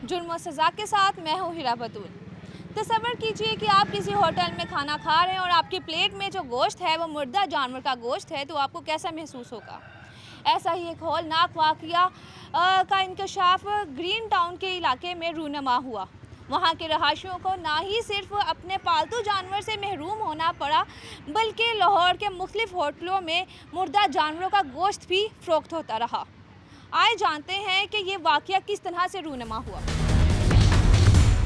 जुर्म और सज़ा के साथ मैं हूँ हिरा बतूल। तसव्वुर कीजिए कि आप किसी होटल में खाना खा रहे हैं और आपकी प्लेट में जो गोश्त है वो मुर्दा जानवर का गोश्त है, तो आपको कैसा महसूस होगा। ऐसा ही एक हौलनाक वाक़या का इंकशाफ ग्रीन टाउन के इलाके में रूनमा हुआ। वहाँ के रहायशियों को ना ही सिर्फ अपने पालतू जानवर से महरूम होना पड़ा, बल्कि लाहौर के मुख्तलिफ होटलों में मुर्दा जानवरों का गोश्त भी फ़रोख्त होता रहा। आइए जानते हैं कि ये वाक़या किस तरह से रूनमा हुआ।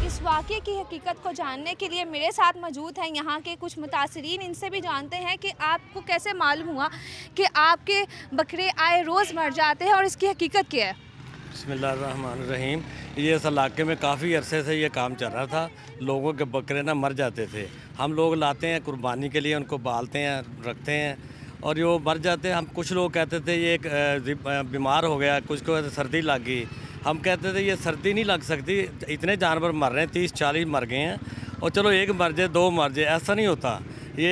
इस वाक़े की हकीकत को जानने के लिए मेरे साथ मौजूद हैं यहाँ के कुछ मुतासिरीन। इनसे भी जानते हैं कि आपको कैसे मालूम हुआ कि आपके बकरे आए रोज़ मर जाते हैं और इसकी हकीकत क्या है। बिस्मिल्लाहिर्रहमानिर्रहीम। ये इस इलाके में काफ़ी अरसे से ये काम चल रहा था। लोगों के बकरे ना मर जाते थे, हम लोग लाते हैं कुर्बानी के लिए, उनको पालते हैं, रखते हैं और ये मर जाते हैं। हम कुछ लोग कहते थे ये एक बीमार हो गया, कुछ को सर्दी लग गई। हम कहते थे ये सर्दी नहीं लग सकती, इतने जानवर मर रहे हैं, 30-40 मर गए हैं और चलो एक मर जाए, दो मर जाए, ऐसा नहीं होता। ये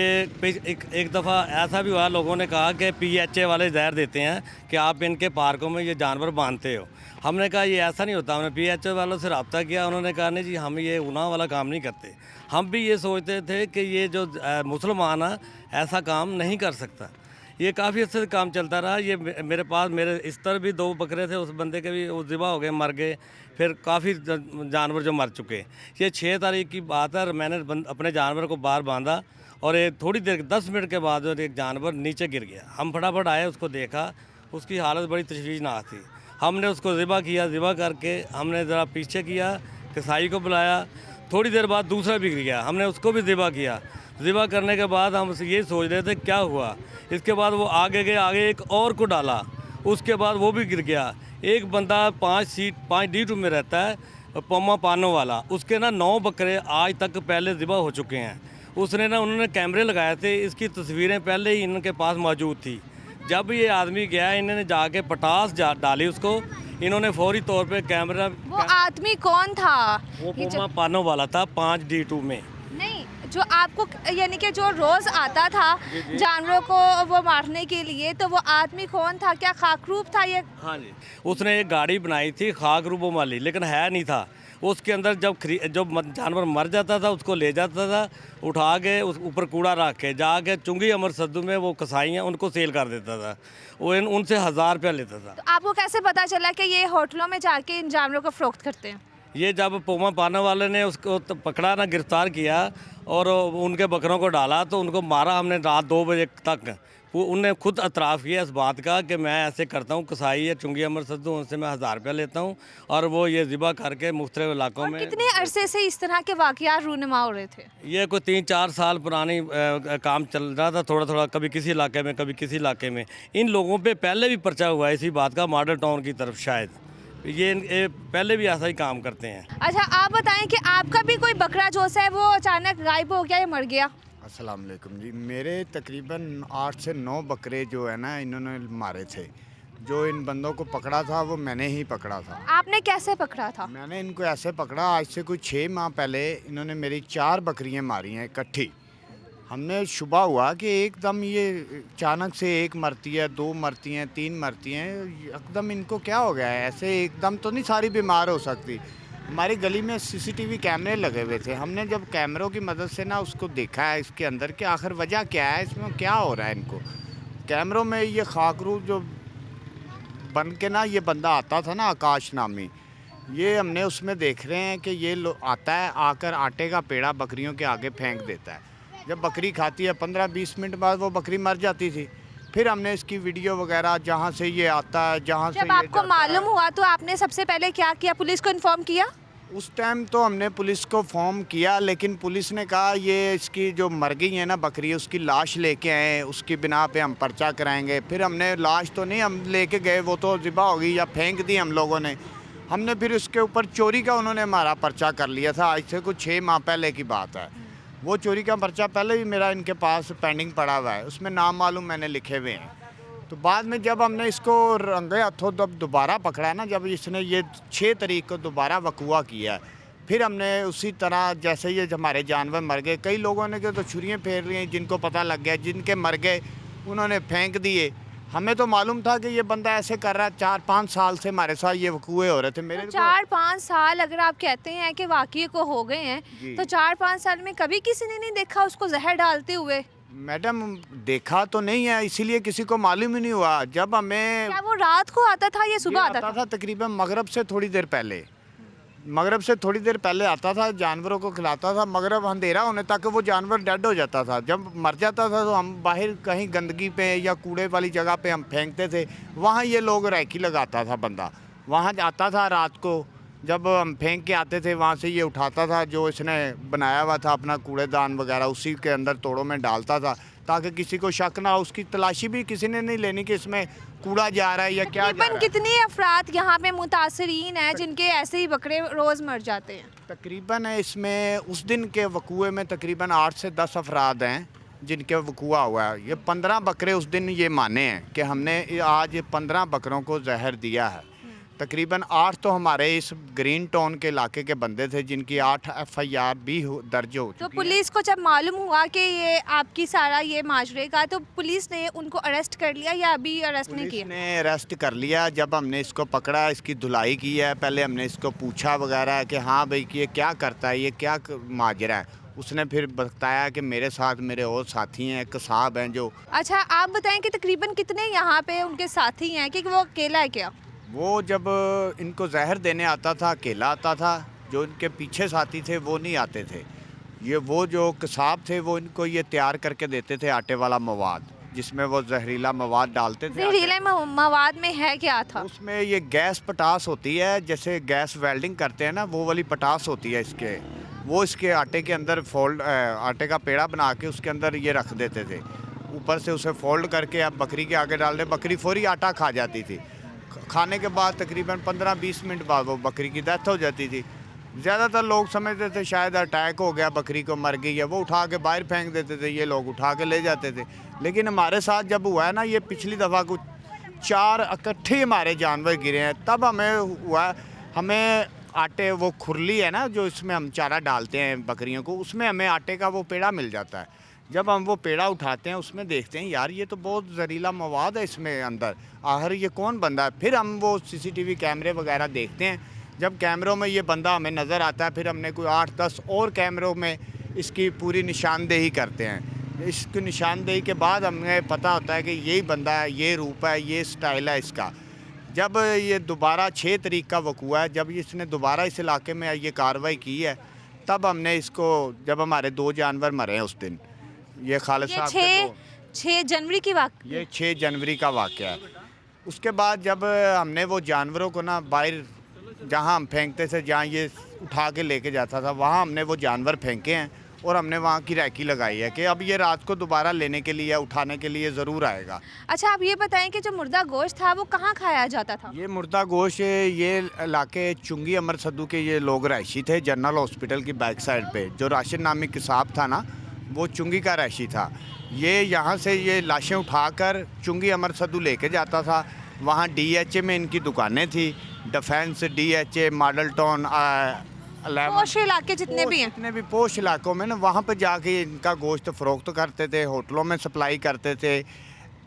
एक दफ़ा ऐसा भी हुआ, लोगों ने कहा कि PHA वाले जहर देते हैं कि आप इनके पार्कों में ये जानवर बांधते हो। हमने कहा ये ऐसा नहीं होता। हमने PHA वालों से रब्ता किया, उन्होंने कहा नहीं जी हम ये गुनाह वाला काम नहीं करते। हम भी ये सोचते थे कि ये जो मुसलमान है ऐसा काम नहीं कर सकता। ये काफ़ी अच्छे से काम चलता रहा। ये मेरे पास मेरे इस तरह भी 2 बकरे थे, उस बंदे के भी वो ज़िबा हो गए, मर गए। फिर काफ़ी जानवर जो मर चुके। ये 6 तारीख की बात है। मैंने अपने जानवर को बाहर बांधा और थोड़ी देर 10 मिनट के बाद एक जानवर नीचे गिर गया। हम फटाफट आए, उसको देखा, उसकी हालत बड़ी तशवीशनाक थी। हमने उसको ज़िबा किया, ज़िबा करके हमने ज़रा पीछे किया, कसाई को बुलाया। थोड़ी देर बाद दूसरा भी गिर गया, हमने उसको भी ज़िबा किया। ज़िबा करने के बाद हम ये सोच रहे थे क्या हुआ। इसके बाद वो आगे गए, आगे एक और को डाला, उसके बाद वो भी गिर गया। एक बंदा 5D2 में रहता है, पम्मा पानो वाला, उसके ना 9 बकरे आज तक पहले ज़िबा हो चुके हैं। उसने ना उन्होंने कैमरे लगाए थे, इसकी तस्वीरें पहले ही इनके पास मौजूद थी। जब ये आदमी गया, इन्होंने जाके पटास डाली उसको, इन्होंने फौरी तौर पे कैमरा। वो आदमी कौन था? वो पम्मा पानो वाला था 5D2 में। नहीं, जो आपको यानी कि जो रोज़ आता था जानवरों को वो मारने के लिए, तो वो आदमी कौन था? क्या खाकरूब था ये? हाँ जी, उसने एक गाड़ी बनाई थी खाकरूबों वाली, लेकिन है नहीं था। उसके अंदर जब जानवर मर जाता था उसको ले जाता था, उठा के उस ऊपर कूड़ा रख के जाके चुंगी अमर सद्दू में वो कसाई हैं उनको सेल कर देता था। वो उनसे 1000 रुपया लेता था। तो आपको कैसे पता चला कि ये होटलों में जाके इन जानवरों को फ़रोख्त करते हैं? ये जब पोमा पाना वाले ने उसको पकड़ा ना, गिरफ्तार किया और उनके बकरों को डाला तो उनको मारा हमने रात 2 बजे तक। वो उनने खुद एतराफ़ किया इस बात का कि मैं ऐसे करता हूँ, कसाई या चुंगी अमर सद्दू, उनसे मैं 1000 रुपया लेता हूँ और वो ये ज़िबा करके मुख्तलिफ इलाकों में। कितने अरसे से इस तरह के वाक़यात रूनुमा हो रहे थे? ये कोई 3-4 साल पुरानी काम चल रहा था, थोड़ा थोड़ा, कभी किसी इलाके में, कभी किसी इलाके में। इन लोगों पे पहले भी पर्चा हुआ है इसी बात का, मॉडल टाउन की तरफ शायद। ये पहले भी ऐसा ही काम करते हैं। अच्छा, आप बताएं कि आपका भी कोई बकरा जो है वो अचानक गायब हो गया या मर गया? अस्सलाम वालेकुम जी। मेरे तकरीबन 8 से 9 बकरे जो है ना इन्होंने मारे थे। जो इन बंदों को पकड़ा था वो मैंने ही पकड़ा था। आपने कैसे पकड़ा था? मैंने इनको ऐसे पकड़ा, आज से कोई 6 माह पहले इन्होंने मेरी 4 बकरियां मारी हैं इकट्ठी। हमने शुबा हुआ कि एकदम ये अचानक से 1 मरती है, 2 मरती हैं, 3 मरती हैं, एकदम इनको क्या हो गया है। ऐसे एकदम तो नहीं सारी बीमार हो सकती। हमारी गली में CCTV कैमरे लगे हुए थे। हमने जब कैमरों की मदद से ना उसको देखा है इसके अंदर कि आखिर वजह क्या है, इसमें क्या हो रहा है इनको। कैमरों में ये खाकरूब जो बन के ना ये बंदा आता था ना, आकाश नामी, ये हमने उसमें देख रहे हैं कि ये आता है, आकर आटे का पेड़ा बकरियों के आगे फेंक देता है। जब बकरी खाती है 15-20 मिनट बाद वो बकरी मर जाती थी। फिर हमने इसकी वीडियो वगैरह जहाँ से ये आता है, जहाँ से जब आपको मालूम हुआ तो आपने सबसे पहले क्या किया? पुलिस को इन्फॉर्म किया? उस टाइम तो हमने पुलिस को फ़ोन किया, लेकिन पुलिस ने कहा ये इसकी जो मर गई है ना बकरी, उसकी लाश लेके आए, उसकी बिना पे हम पर्चा कराएंगे। फिर हमने लाश तो नहीं हम लेके गए, वो तो ज़िबा हो गई या फेंक दी हम लोगों ने। हमने फिर उसके ऊपर चोरी का उन्होंने हमारा पर्चा कर लिया था। आज से कुछ 6 माह पहले की बात है। वो चोरी का पर्चा पहले भी मेरा इनके पास पेंडिंग पड़ा हुआ है, उसमें नाम मालूम मैंने लिखे हुए हैं। तो बाद में जब हमने इसको रंगे हाथों जब दोबारा पकड़ा ना, जब इसने ये 6 तारीख को दोबारा वकूआ किया, फिर हमने उसी तरह जैसे ये हमारे जानवर मर गए, कई लोगों ने तो छुरियाँ फेर रही हैं, जिनको पता लग गया, जिनके मर गए उन्होंने फेंक दिए। हमें तो मालूम था कि ये बंदा ऐसे कर रहा है। 4-5 साल से हमारे साथ ये वकूए हो रहे थे। मेरे तो 4-5 साल अगर आप कहते हैं कि वाकई को हो गए हैं, जी। तो 4-5 साल में कभी किसी ने नहीं देखा उसको जहर डालते हुए? मैडम देखा तो नहीं है, इसीलिए किसी को मालूम ही नहीं हुआ। जब हमें क्या वो रात को आता था या सुबह ये आता था? तकरीबन मगरब से थोड़ी देर पहले, मगरब से थोड़ी देर पहले आता था, जानवरों को खिलाता था। मगरब अंधेरा होने तक वो जानवर डेड हो जाता था। जब मर जाता था तो हम बाहर कहीं गंदगी पे या कूड़े वाली जगह पे हम फेंकते थे, वहाँ ये लोग रैकी लगाता था बंदा। वहाँ आता था रात को, जब हम फेंक के आते थे वहाँ से ये उठाता था जो इसने बनाया हुआ था अपना कूड़ेदान वगैरह, उसी के अंदर तोड़ों में डालता था ताकि किसी को शक ना हो। उसकी तलाशी भी किसी ने नहीं लेनी कि इसमें कूड़ा जा रहा है या क्या जा रहा तकरीबन है। कितने अफराद यहाँ पे मुतासरीन हैं जिनके ऐसे ही बकरे रोज़ मर जाते हैं? तकरीबन इसमें उस दिन के वकूए में तकरीबन 8 से 10 अफराद हैं जिनके वकूआ हुआ है। ये 15 बकरे उस दिन ये माने हैं कि हमने आज 15 बकरों को जहर दिया है। तकरीबन 8 तो हमारे इस ग्रीन टाउन के इलाके के बंदे थे जिनकी 8 FIR भी दर्ज हो तो चुकी है। पुलिस को जब मालूम हुआ कि ये आपकी सारा ये माजरे का, तो पुलिस ने उनको अरेस्ट कर लिया या अभी अरेस्ट नहीं पुलिस किया? ने अरेस्ट कर लिया। जब हमने इसको पकड़ा, इसकी धुलाई की है, पहले हमने इसको पूछा वगैरह कि हाँ भाई कि ये क्या करता है, ये क्या माजरा है। उसने फिर बताया कि मेरे साथ मेरे और साथी हैं, कसाब हैं जो। अच्छा, आप बताएं कि तकरीबन कितने यहाँ पे उनके साथी हैं कि वो अकेला है क्या? वो जब इनको जहर देने आता था अकेला आता था, जो इनके पीछे साथी थे वो नहीं आते थे। ये वो जो कसाब थे वो इनको ये तैयार करके देते थे आटे वाला मवाद, जिसमें वो जहरीला मवाद डालते थे। जहरीले मवाद में है क्या था? उसमें ये गैस पटास होती है, जैसे गैस वेल्डिंग करते हैं ना, वो वाली पटास होती है इसके। वो इसके आटे के अंदर फोल्ड, आटे का पेड़ा बना के उसके अंदर ये रख देते थे। ऊपर से उसे फोल्ड करके आप बकरी के आगे डाल दें, बकरी फौरी आटा खा जाती थी। खाने के बाद तकरीबन 15-20 मिनट बाद वो बकरी की डेथ हो जाती थी। ज़्यादातर लोग समझते थे शायद अटैक हो गया, बकरी को मर गई है, वो उठा के बाहर फेंक देते थे, ये लोग उठा के ले जाते थे। लेकिन हमारे साथ जब हुआ है ना, ये पिछली दफ़ा कुछ 4 इकट्ठे हमारे जानवर गिरे हैं, तब हमें हुआ, हमें आटे वो खुरली है ना जो इसमें हम चारा डालते हैं बकरियों को, उसमें हमें आटे का वो पेड़ा मिल जाता है। जब हम वो पेड़ा उठाते हैं उसमें देखते हैं यार ये तो बहुत जहरीला मवाद है इसमें अंदर, आखिर ये कौन बंदा है। फिर हम वो CCTV कैमरे वगैरह देखते हैं। जब कैमरों में ये बंदा हमें नज़र आता है, फिर हमने कोई 8-10 और कैमरों में इसकी पूरी निशानदेही करते हैं। इसकी निशानदेही के बाद हमें पता होता है कि यही बंदा है, ये रूप है, ये स्टाइल है इसका। जब ये दोबारा 6 तारीख का वकूआ है, जब इसने दोबारा इस इलाके में ये कार्रवाई की है, तब हमने इसको, जब हमारे 2 जानवर मरे हैं उस दिन, ये खालिद ये साहब के 6 जनवरी की बात? ये 6 जनवरी का वाक़या है। उसके बाद जब हमने वो जानवरों को ना बाहर, जहाँ हम फेंकते थे, जहाँ ये उठा के लेके जाता था, वहाँ हमने वो जानवर फेंके हैं और हमने वहाँ की रैकी लगाई है कि अब ये रात को दोबारा लेने के लिए, उठाने के लिए ज़रूर आएगा। अच्छा, आप ये बताएं कि जो मुर्दा गोश्त था वो कहाँ खाया जाता था? ये मुर्दा गोश्त ये इलाके चुंगी अमर सद्दू के ये लोग रहायशी थे, जनरल हॉस्पिटल की बैक साइड पे। जो राशिद नामी किसाब था ना, वो चुंगी का रहायशी था। ये यहाँ से ये लाशें उठाकर चुंगी अमर सद्दू लेके जाता था। वहाँ DHA में इनकी दुकानें थी, डिफेंस, DHA, मॉडल टाउन, पोश इलाके जितने भी हैं, जितने भी पोश इलाकों में ना, वहाँ पे जाके इनका गोश्त फ़रोख्त करते थे, होटलों में सप्लाई करते थे।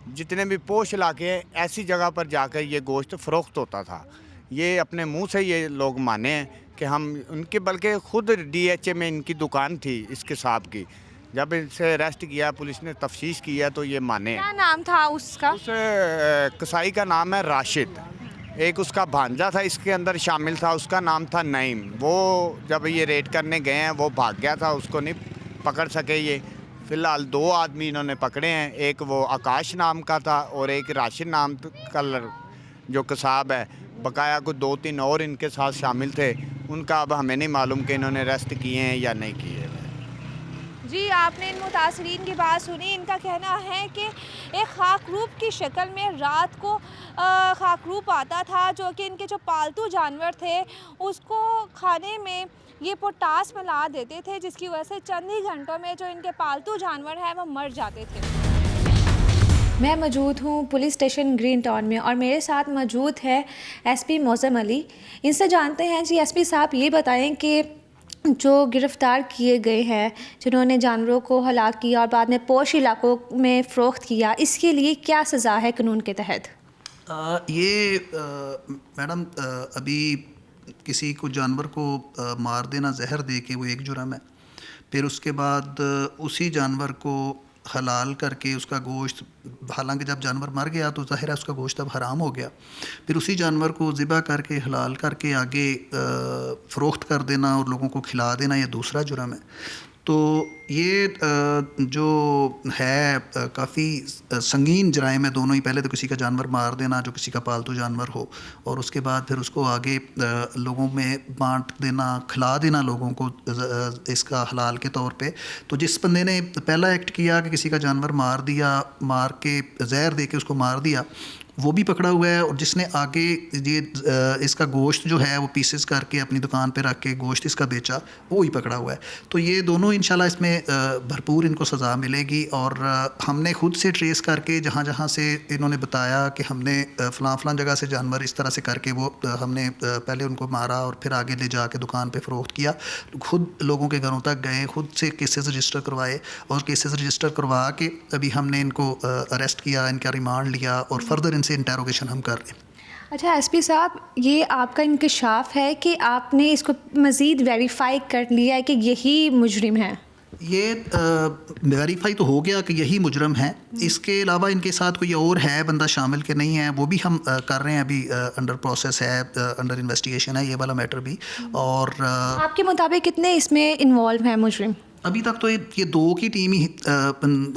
जितने भी पोश इलाके हैं, ऐसी जगह पर जाकर ये गोश्त फ़रोख्त होता था। ये अपने मुंह से ये लोग माने हैं कि हम उनके, बल्कि ख़ुद DHA में इनकी दुकान थी इसके साहब की। जब इनसे अरेस्ट किया, पुलिस ने तफ्तीश किया, तो ये माने। क्या नाम था उसका? उस कसाई का नाम है राशिद। एक उसका भांजा था इसके अंदर शामिल था, उसका नाम था नईम। वो जब ये रेड करने गए हैं वो भाग गया था, उसको नहीं पकड़ सके ये। फ़िलहाल 2 आदमी इन्होंने पकड़े हैं, एक वो आकाश नाम का था और एक राशिद नाम का जो कसाब है। बकाया को 2-3 और इनके साथ शामिल थे, उनका अब हमें नहीं मालूम कि इन्होंने अरेस्ट किए हैं या नहीं किए। जी, आपने इन मुतासरीन की बात सुनी। इनका कहना है कि एक खाकरूप की शक्ल में रात को खाकरूप आता था, जो कि इनके जो पालतू जानवर थे उसको खाने में ये पोटास मिला देते थे, जिसकी वजह से चंद ही घंटों में जो इनके पालतू जानवर हैं वो मर जाते थे। मैं मौजूद हूँ पुलिस स्टेशन ग्रीन टाउन में और मेरे साथ मौजूद है SP मौज़म अली। इनसे जानते हैं जी SP साहब, ये बताएं कि जो गिरफ़्तार किए गए हैं, जिन्होंने जानवरों को हलाक किया और बाद में पोश इलाकों में फ़रोख्त किया, इसके लिए क्या सज़ा है कानून के तहत? मैडम, अभी किसी को जानवर को मार देना, जहर दे के, वो एक जुर्म है। फिर उसके बाद उसी जानवर को हलाल करके उसका गोश्त, हालांकि जब जानवर मर गया तो ज़ाहिर है उसका गोश्त अब हराम हो गया, फिर उसी जानवर को ज़िबा करके हलाल करके आगे फ़रोख्त कर देना और लोगों को खिला देना, ये दूसरा जुर्म है। तो ये जो है काफ़ी संगीन जराइम है दोनों ही। पहले तो किसी का जानवर मार देना जो किसी का पालतू जानवर हो, और उसके बाद फिर उसको आगे लोगों में बांट देना, खिला देना लोगों को इसका हलाल के तौर पे। तो जिस बंदे ने पहला एक्ट किया कि किसी का जानवर मार दिया, मार के जहर दे के उसको मार दिया, वो भी पकड़ा हुआ है, और जिसने आगे ये इसका गोश्त जो है वो पीसेस करके अपनी दुकान पे रख के गोश्त इसका बेचा, वो ही पकड़ा हुआ है। तो ये दोनों इंशाल्लाह इसमें भरपूर इनको सज़ा मिलेगी। और हमने खुद से ट्रेस करके जहाँ जहाँ से इन्होंने बताया कि हमने फ़लाँ जगह से जानवर इस तरह से करके वो हमने पहले उनको मारा और फिर आगे ले जाके दुकान पे फ़रोख्त किया, खुद लोगों के घरों तक गए, खुद से केसेस रजिस्टर करवाए, और केसेस रजिस्टर करवा के अभी हमने इनको अरेस्ट किया, इनका रिमांड लिया, और फर्दर से इंटेरोगेशन हम कर रहे हैं। अच्छा एसपी साहब, ये आपका इंकशाफ है कि आपने इसको मज़ीद वेरीफाई कर लिया है कि यही मुजरिम है? ये वेरीफाई तो हो गया कि यही मुजरम है। इसके अलावा इनके साथ कोई और है बंदा शामिल के नहीं है, वो भी हम कर रहे हैं, अभी अंडर प्रोसेस है, अंडर इन्वेस्टिगेशन है ये वाला मैटर भी। और आपके मुताबिक कितने इसमें इन्वॉल्व हैं मुजरिम? अभी तक तो ये दो की टीम ही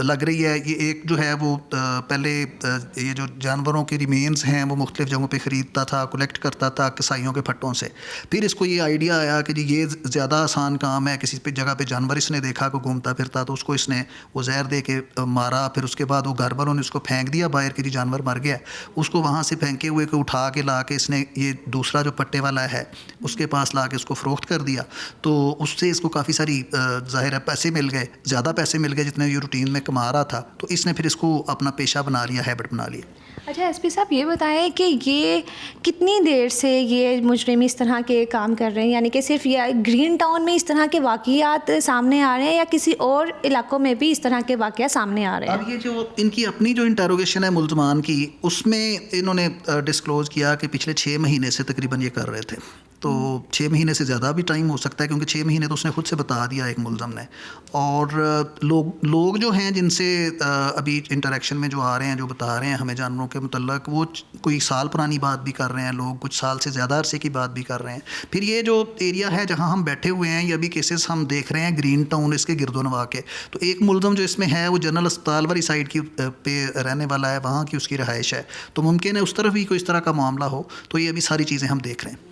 लग रही है। ये एक जो है वो पहले ये जो जानवरों के रिमेन्स हैं वो मुख्तलिफ़ जगहों पे ख़रीदता था, कलेक्ट करता था कसाइयों के फट्टों से। फिर इसको ये आइडिया आया कि जी ये ज़्यादा आसान काम है, किसी पे जगह पे जानवर इसने देखा को घूमता फिरता, तो उसको इसने वो जहर दे के मारा। फिर उसके बाद वो घर वालों ने उसको फेंक दिया बाहर कि जी जानवर मर गया। उसको वहाँ से फेंके हुए को उठा के ला के इसने ये दूसरा जो पट्टे वाला है उसके पास ला के उसको फ़रोख्त कर दिया। तो उससे इसको काफ़ी सारी ज़ाहिर पैसे मिल गए, ज़्यादा पैसे मिल गए जितने ये रूटीन में कमा रहा था, तो इसने फिर इसको अपना पेशा बना लिया, हैबिट बना लिया। अच्छा एसपी साहब, ये बताएं कि ये कितनी देर से ये मुजरिम इस तरह के काम कर रहे हैं? यानी कि सिर्फ ये ग्रीन टाउन में इस तरह के वाक़ियात सामने आ रहे हैं या किसी और इलाकों में भी इस तरह के वाक़ियात सामने आ रहे हैं? अब ये जो इनकी अपनी जो इंटेरोगेशन है मुल्ज़मान की, उसमें इन्होंने डिस्क्लोज़ किया कि पिछले 6 महीने से तकरीबन ये कर रहे थे। तो 6 महीने से ज़्यादा भी टाइम हो सकता है, क्योंकि 6 महीने तो उसने खुद से बता दिया एक मुल्ज़म ने। और लोग जो हैं जिनसे अभी इंटरेक्शन में जो आ रहे हैं, जो बता रहे हैं हमें जानवरों के मुतल्लक, वो कोई साल पुरानी बात भी कर रहे हैं, लोग कुछ साल से ज़्यादा अरसे की बात भी कर रहे हैं। फिर ये जो एरिया है जहाँ हम बैठे हुए हैं, ये अभी केसेस हम देख रहे हैं ग्रीन टाउन इसके गिरदोनवा के। तो एक मुल्ज़म जो इसमें है वो जनरल अस्पताल वाली साइड की पे रहने वाला है, वहाँ की उसकी रहाइश है। तो मुमकिन है उस तरफ भी कोई इस तरह का मामला हो। तो ये अभी सारी चीज़ें हम देख रहे हैं।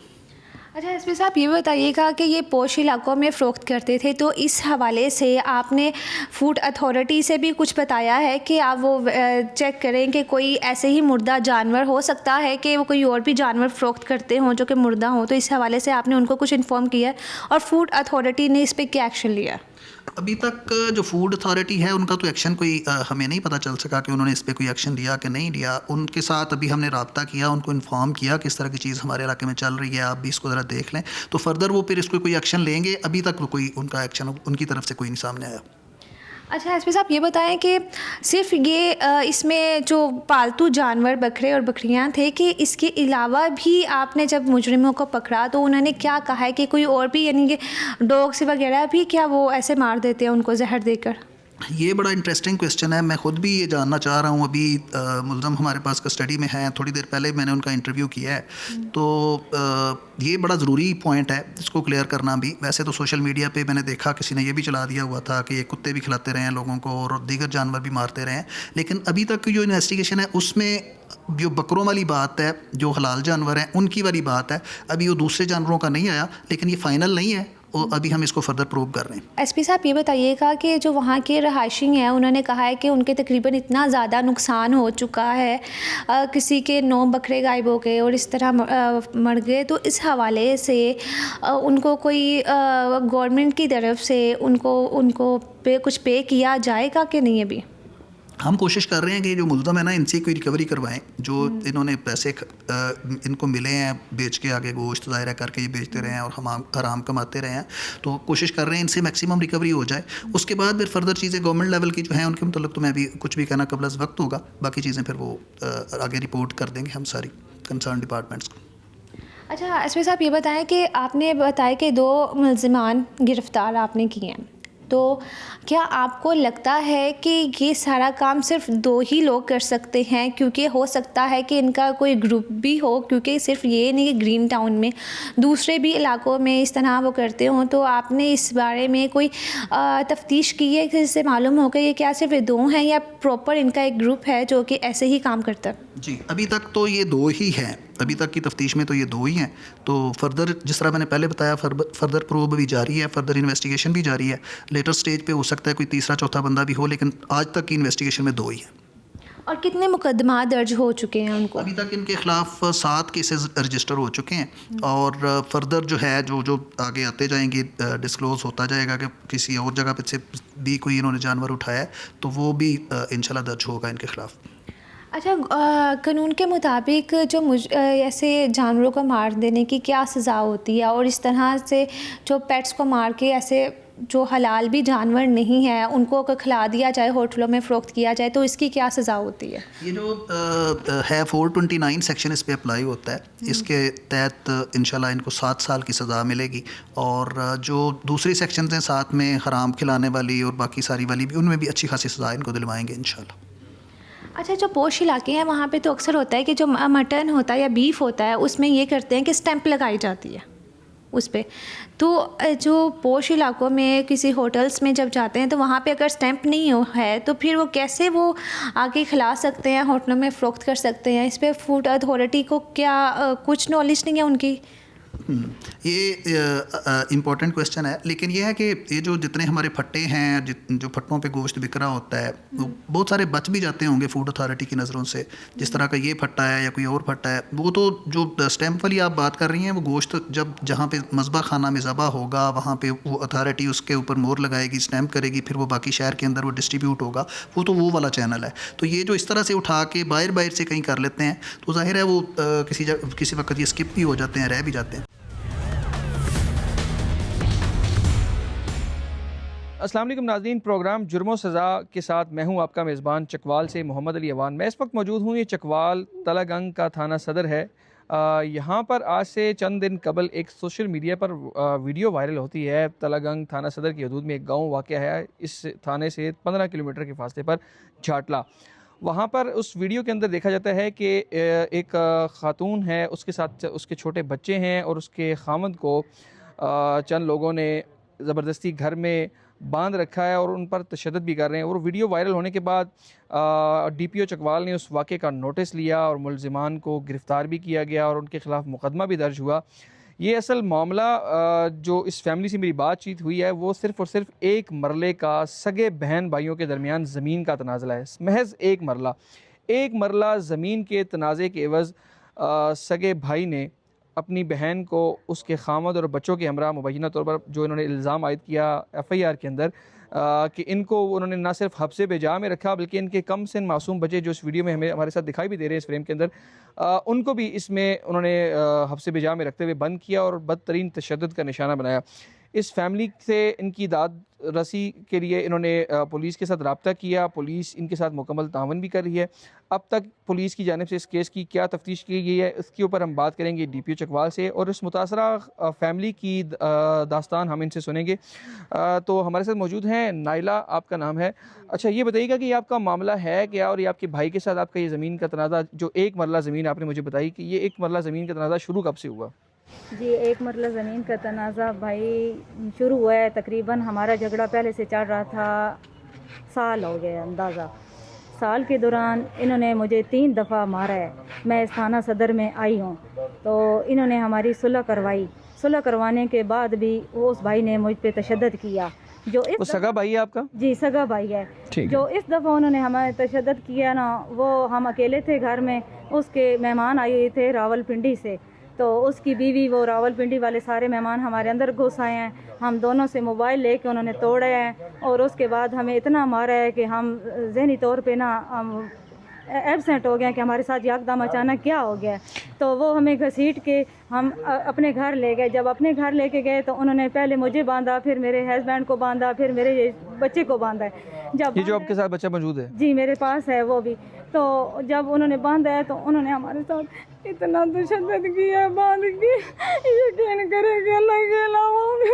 अच्छा एसपी साहब, ये बताइएगा कि ये पोश इलाकों में फ़रोख्त करते थे, तो इस हवाले से आपने फूड अथॉरिटी से भी कुछ बताया है कि आप वो चेक करें कि कोई ऐसे ही मुर्दा जानवर हो सकता है कि वो कोई और भी जानवर फ़रोख्त करते हों जो कि मुर्दा हों? तो इस हवाले से आपने उनको कुछ इन्फॉर्म किया है, और फूड अथॉरिटी ने इस पर क्या एक्शन लिया? अभी तक जो फूड अथॉरिटी है उनका तो एक्शन कोई हमें नहीं पता चल सका कि उन्होंने इस पर कोई एक्शन लिया कि नहीं लिया। उनके साथ अभी हमने रब्ता किया, उनको इन्फॉर्म किया कि इस तरह की चीज़ हमारे इलाके में चल रही है, आप भी इसको ज़रा देख लें। तो फर्दर वो फिर इसको कोई एक्शन लेंगे। अभी तक वो कोई उनका एक्शन उनकी तरफ से कोई नहीं सामने आया। अच्छा एसपी साहब, ये बताएं कि सिर्फ ये इसमें जो पालतू जानवर बकरे और बकरियां थे, कि इसके अलावा भी आपने जब मुजरिमों को पकड़ा तो उन्होंने क्या कहा है कि कोई और भी, यानी कि डॉग्स वगैरह भी क्या वो ऐसे मार देते हैं उनको जहर देकर? ये बड़ा इंटरेस्टिंग क्वेश्चन है। मैं ख़ुद भी ये जानना चाह रहा हूँ। अभी मुल्ज़म हमारे पास कस्टडी में है, थोड़ी देर पहले मैंने उनका इंटरव्यू किया है। तो ये बड़ा ज़रूरी पॉइंट है इसको क्लियर करना भी। वैसे तो सोशल मीडिया पे मैंने देखा किसी ने ये भी चला दिया हुआ था कि ये कुत्ते भी खिलाते रहे हैं लोगों को और दीगर जानवर भी मारते रहे हैं। लेकिन अभी तक की जो इन्वेस्टिगेशन है उसमें जो बकरों वाली बात है, जो हलाल जानवर हैं उनकी वाली बात है, अभी वो दूसरे जानवरों का नहीं आया। लेकिन ये फ़ाइनल नहीं है, अभी हम इसको फर्दर प्रूव कर रहे हैं। एसपी साहब, ये बताइएगा कि जो वहाँ के रहायशी हैं उन्होंने कहा है कि उनके तकरीबन इतना ज़्यादा नुकसान हो चुका है, किसी के 9 बकरे गायब हो गए और इस तरह मर गए, तो इस हवाले से उनको कोई गवर्नमेंट की तरफ से उनको पे कुछ पे किया जाएगा कि नहीं अभी? हम कोशिश कर रहे हैं कि जो मुल्ज़म है ना, इनसे कोई रिकवरी करवाएं। जो इन्होंने पैसे इनको मिले हैं बेच के, आगे गोश्त ज़ाहिर करके ये बेचते रहे हैं और हम हराम कमाते रहे हैं, तो कोशिश कर रहे हैं इनसे मैक्सिमम रिकवरी हो जाए। उसके बाद फिर फर्दर चीज़ें गवर्नमेंट लेवल की जो हैं उनके मतलब तो मैं भी कुछ भी कहना कबल वक्त होगा, बाकी चीज़ें फिर वो आगे रिपोर्ट कर देंगे हम सारी कंसर्न डिपार्टमेंट्स को। अच्छा एसपी साहब, ये बताएं कि आपने बताया कि 2 मुल्ज़िमान गिरफ़्तार आपने किए हैं, तो क्या आपको लगता है कि ये सारा काम सिर्फ 2 ही लोग कर सकते हैं? क्योंकि हो सकता है कि इनका कोई ग्रुप भी हो, क्योंकि सिर्फ ये नहीं कि ग्रीन टाउन में दूसरे भी इलाकों में इस तरह वो करते हों। तो आपने इस बारे में कोई तफ्तीश की है कि इससे मालूम हो कि ये क्या सिर्फ 2 हैं या प्रॉपर इनका एक ग्रुप है जो कि ऐसे ही काम करता है? जी, अभी तक तो ये 2 ही हैं, अभी तक की तफ्तीश में तो ये 2 ही हैं। तो फर्दर जिस तरह मैंने पहले बताया, फर्दर प्रोब भी जारी है, फर्दर इन्वेस्टिगेशन भी जारी है। लेटर स्टेज पे हो सकता है कोई तीसरा चौथा बंदा भी हो, लेकिन आज तक की इन्वेस्टिगेशन में 2 ही हैं। और कितने मुकदमा दर्ज हो चुके हैं उनको? अभी तक इनके खिलाफ 7 केसेस रजिस्टर हो चुके हैं और फर्दर जो है जो आगे आते जाएंगे डिस्क्लोज होता जाएगा कि किसी और जगह पे से भी कोई इन्होंने जानवर उठाया है, तो वो भी इंशाल्लाह दर्ज होगा इनके खिलाफ। अच्छा, कानून के मुताबिक जो ऐसे जानवरों को मार देने की क्या सज़ा होती है, और इस तरह से जो पेट्स को मार के ऐसे जो हलाल भी जानवर नहीं है उनको अगर खिला दिया जाए, होटलों में फ़रोख्त किया जाए, तो इसकी क्या सज़ा होती है? ये जो है 429 सेक्शन इस पे अप्लाई होता है। इसके तहत इंशाल्लाह इनको 7 साल की सज़ा मिलेगी, और जो दूसरी सेक्शन हैं साथ में हराम खिलाने वाली और बाकी सारी वाली भी, उनमें भी अच्छी खासी सज़ा इनको दिलवाएंगे इंशाल्लाह। अच्छा, जो पोश इलाके हैं वहाँ पे तो अक्सर होता है कि जो मटन होता है या बीफ होता है उसमें ये करते हैं कि स्टैंप लगाई जाती है उस पर। तो जो पोश इलाकों में किसी होटल्स में जब जाते हैं तो वहाँ पे अगर स्टैंप नहीं है तो फिर वो कैसे वो आगे खिला सकते हैं, होटलों में फ़रोख्त कर सकते हैं? इस पर फूड अथॉरिटी को क्या कुछ नॉलेज नहीं है उनकी? ये इम्पॉर्टेंट क्वेश्चन है, लेकिन ये है कि ये जो जितने हमारे फट्टे हैं, जो फट्टों पे गोश्त बिक रहा होता है, वो बहुत सारे बच भी जाते होंगे फूड अथॉरिटी की नज़रों से। जिस तरह का ये फट्टा है या कोई और फट्टा है, वो तो जो स्टैंप वाली आप बात कर रही हैं, वो गोश्त जब जहाँ पे मज़बा खाना में ज़बा होगा वहाँ पे वो अथॉरिटी उसके ऊपर मोहर लगाएगी, स्टैंप करेगी, फिर वो बाकी शहर के अंदर वो डिस्ट्रीब्यूट होगा। वो तो वो वाला चैनल है। तो ये जो इस तरह से उठा के बाहर से कहीं कर लेते हैं, तो जाहिर है वो किसी वक्त ये स्किप भी हो जाते हैं, रह भी जाते हैं। अस्सलाम वालेकुम नाज़रीन, प्रोग्राम जुर्म सज़ा के साथ मैं हूं आपका मेज़बान चकवाल से मोहम्मद अली अवान। मैं इस वक्त मौजूद हूं, ये चकवाल तलागंग का थाना सदर है। यहाँ पर आज से चंद दिन कबल एक सोशल मीडिया पर वीडियो वायरल होती है। तलागंग थाना सदर की हदूद में एक गाँव वाक़या है, इस थाने से 15 किलोमीटर के फासले पर झाटला। वहाँ पर उस वीडियो के अंदर देखा जाता है कि एक ख़ातून है, उसके साथ उसके छोटे बच्चे हैं और उसके खामद को चंद लोगों ने ज़बरदस्ती घर में बांध रखा है और उन पर तशद्दुद भी कर रहे हैं। और वीडियो वायरल होने के बाद DPO चकवाल ने उस वाक़े का नोटिस लिया और मुल्ज़िमान को गिरफ़्तार भी किया गया और उनके ख़िलाफ़ मुकदमा भी दर्ज हुआ। ये असल मामला जो इस फैमिली से मेरी बातचीत हुई है, वो सिर्फ़ और सिर्फ एक मरले का सगे बहन भाइयों के दरमियान ज़मीन का तनाज़ा है। महज एक मरला ज़मीन के तनाज़े के एवज़ सगे भाई ने अपनी बहन को उसके खामद और बच्चों के हमरा मुबैना तौर पर जो इन्होंने इल्ज़ाम आयद किया FIR के अंदर कि इनको उन्होंने ना सिर्फ हब्से बेजा में रखा, बल्कि इनके कम से मासूम बच्चे जो इस वीडियो में हमारे साथ दिखाई भी दे रहे हैं इस फ्रेम के अंदर, उनको भी इसमें उन्होंने हब्से बेजा में रखते हुए बंद किया और बदतरीन तशद्दुद का निशाना बनाया। इस फैमिली से इनकी दाद रसी के लिए इन्होंने पुलिस के साथ रब्ता किया। पुलिस इनके साथ मुकम्मल तावन भी कर रही है। अब तक पुलिस की जानिब से इस केस की क्या तफ्तीश की गई है, इसके ऊपर हम बात करेंगे DPO चकवाल से और इस मुतासरा फैमिली की दास्तान हम इनसे सुनेंगे। तो हमारे साथ मौजूद हैं, नाइला आपका नाम है। अच्छा, ये बताइएगा कि ये आपका मामला है क्या, और ये आपके भाई के साथ आपका ये ज़मीन का तनाज़ा, जो एक मरला ज़मीन आपने मुझे बताई कि ये एक मरला ज़मीन का तनाज़ा शुरू कब से हुआ? जी, एक मरला ज़मीन का तनाज़ा भाई शुरू हुआ है, तकरीबन हमारा झगड़ा पहले से चल रहा था, साल हो गया अंदाज़ा। साल के दौरान इन्होंने मुझे 3 दफ़ा मारा है। मैं इस थाना सदर में आई हूँ, तो इन्होंने हमारी सुलह करवाई। सुलह करवाने के बाद भी वो उस भाई ने मुझ पे तशद्दुद किया। जो इस सगा भाई है आपका? जी, सगा भाई है। जो इस दफ़ा उन्होंने हमारे तशद्दुद किया ना, वो हम अकेले थे घर में, उसके मेहमान आए हुए थे रावलपिंडी से, तो उसकी बीवी, वो रावलपिंडी वाले सारे मेहमान हमारे अंदर घुस आए हैं हम दोनों से मोबाइल लेके उन्होंने तोड़े हैं और उसके बाद हमें इतना मारा है कि हम ज़हनी तौर पे ना हम एब्सेंट हो गए कि हमारे साथ यकदम अचानक क्या हो गया। तो वो हमें घसीट के हम अपने घर ले गए। जब अपने घर लेके गए तो उन्होंने पहले मुझे बांधा, फिर मेरे हस्बैंड को बांधा, फिर मेरे बच्चे को बांधा। जब ये जो आपके साथ बच्चा मौजूद है? जी मेरे पास है वो भी। तो जब उन्होंने बांधा है तो उन्होंने हमारे साथ इतना तशद्दुद किया है, बांध के यकीन करेंगे अकेला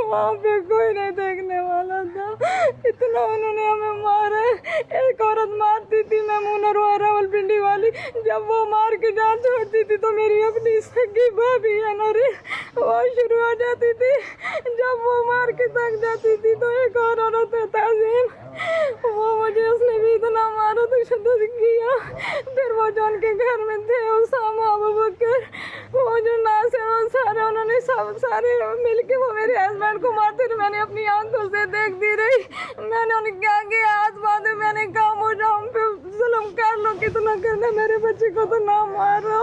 वहाँ पे कोई नहीं देखने वाला था। इतना उन्होंने हमें मारा है। एक औरत मारती थी मैमूना रावलपिंडी वाली, जब वो मार के जान छोड़ती थी तो मेरी अपनी सगी भाभी है नरे वो शुरू हो जाती थी। जब वो मार के थक जाती थी तो एक और औरत है तहसीन, वो मुझे उसने भी इतना मारा तशद्दुद किया। फिर वो जो उनके घर में थे उसामा अबू बकर, वो जो नास है वो सारे उन्होंने सब सारे मिलके वो मेरे हस्बैंड को मारते थे। मैंने अपनी आंखों से देखती रही। मैंने उनके आगे हाथ बांधे, मैंने कहा मुझे हम पे जुल्म कर लो, कितना करना, मेरे बच्चे को तो ना मारो।